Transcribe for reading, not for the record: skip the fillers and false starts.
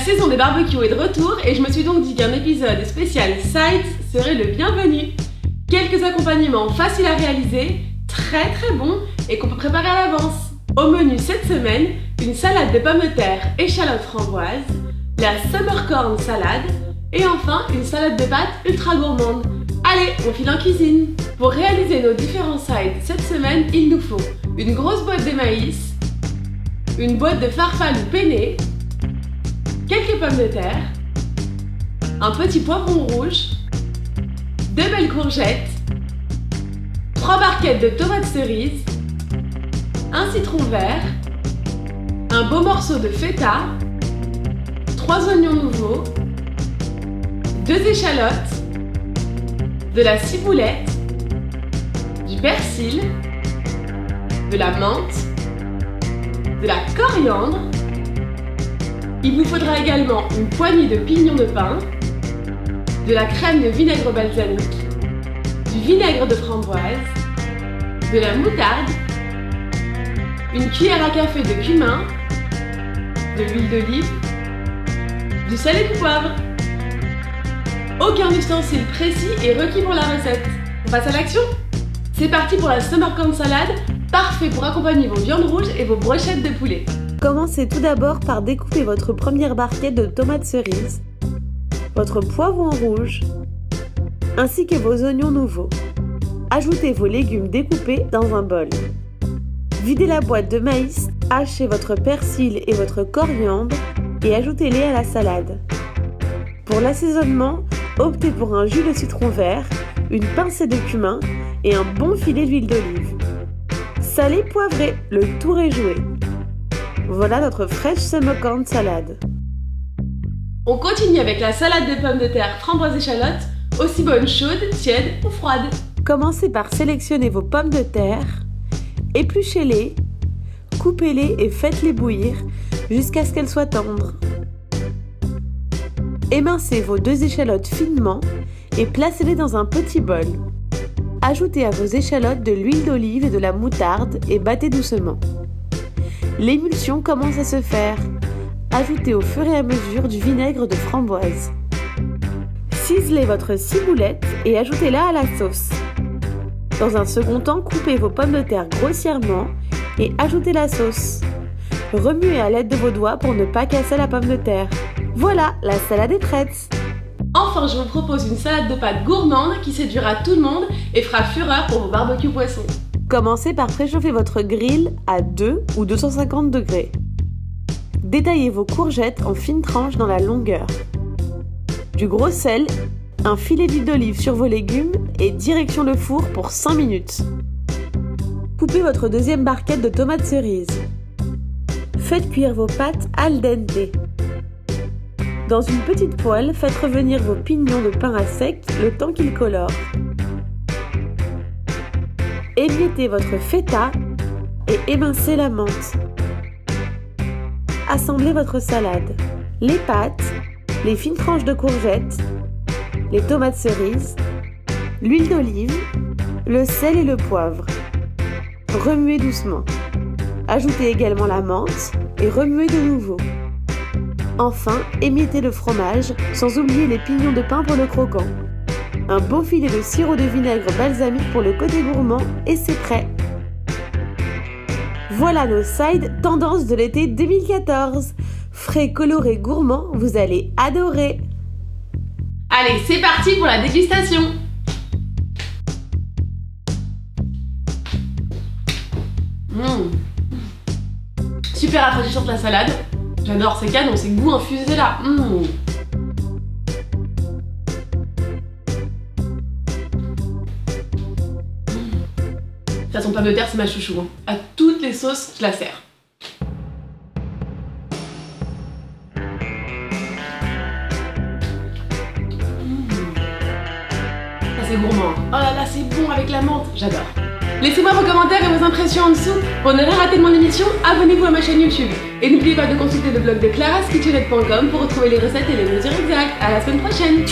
saison des barbecues est de retour et je me suis donc dit qu'un épisode spécial Sides serait le bienvenu. Quelques accompagnements faciles à réaliser, très bons et qu'on peut préparer à l'avance. Au menu cette semaine, une salade de pommes de terre, échalotes framboises, la summer corn salade et enfin une salade de pâtes ultra gourmande. Allez, on file en cuisine. Pour réaliser nos différents sides cette semaine, il nous faut une grosse boîte de maïs, une boîte de farfalle ou penne, quelques pommes de terre, un petit poivron rouge, 2 belles courgettes, 3 barquettes de tomates cerises, un citron vert, un beau morceau de feta, 3 oignons nouveaux, 2 échalotes, de la ciboulette, du persil, de la menthe, de la coriandre. Il vous faudra également une poignée de pignons de pain, de la crème de vinaigre balsamique, du vinaigre de framboise, de la moutarde, une cuillère à café de cumin, de l'huile d'olive, du sel et du poivre. Aucun ustensile précis est requis pour la recette. On passe à l'action? C'est parti pour la summer corn salade, parfait pour accompagner vos viandes rouges et vos brochettes de poulet. Commencez tout d'abord par découper votre première barquette de tomates cerises, votre poivron rouge, ainsi que vos oignons nouveaux. Ajoutez vos légumes découpés dans un bol. Videz la boîte de maïs, hachez votre persil et votre coriandre et ajoutez-les à la salade. Pour l'assaisonnement, optez pour un jus de citron vert, une pincée de cumin et un bon filet d'huile d'olive. Salez, poivrez, le tour est joué. Voilà notre fraîche summer corn salade. On continue avec la salade de pommes de terre framboise échalotes, aussi bonne chaude, tiède ou froide. Commencez par sélectionner vos pommes de terre, épluchez-les, coupez-les et faites-les bouillir jusqu'à ce qu'elles soient tendres. Émincez vos 2 échalotes finement et placez-les dans un petit bol. Ajoutez à vos échalotes de l'huile d'olive et de la moutarde et battez doucement. L'émulsion commence à se faire. Ajoutez au fur et à mesure du vinaigre de framboise. Ciselez votre ciboulette et ajoutez-la à la sauce. Dans un second temps, coupez vos pommes de terre grossièrement et ajoutez la sauce. Remuez à l'aide de vos doigts pour ne pas casser la pomme de terre. Voilà, la salade est prête. Enfin, je vous propose une salade de pâtes gourmande qui séduira tout le monde et fera fureur pour vos barbecues poissons. Commencez par préchauffer votre grill à 2 ou 250 degrés. Détaillez vos courgettes en fines tranches dans la longueur. Du gros sel, un filet d'huile d'olive sur vos légumes et direction le four pour 5 minutes. Coupez votre deuxième barquette de tomates cerises. Faites cuire vos pâtes al dente. Dans une petite poêle, faites revenir vos pignons de pain à sec le temps qu'ils colorent. Émiettez votre feta et émincez la menthe. Assemblez votre salade. Les pâtes, les fines tranches de courgettes, les tomates cerises, l'huile d'olive, le sel et le poivre. Remuez doucement. Ajoutez également la menthe et remuez de nouveau. Enfin, émiettez le fromage, sans oublier les pignons de pain pour le croquant. Un beau filet de sirop de vinaigre balsamique pour le côté gourmand et c'est prêt. Voilà nos sides tendance de l'été 2014. Frais, colorés, gourmands, vous allez adorer. Allez, c'est parti pour la dégustation. Super rafraîchissante la salade. J'adore, c'est canon, c'est goût infusé là. Façon pomme de terre, c'est ma chouchou. À toutes les sauces, je la sers. Ça c'est gourmand. Oh là là, c'est bon avec la menthe, j'adore. Laissez-moi vos commentaires et vos impressions en dessous. Pour ne rien rater de mon émission, abonnez-vous à ma chaîne YouTube. Et n'oubliez pas de consulter le blog de claraskitchenette.com pour retrouver les recettes et les mesures exactes. À la semaine prochaine.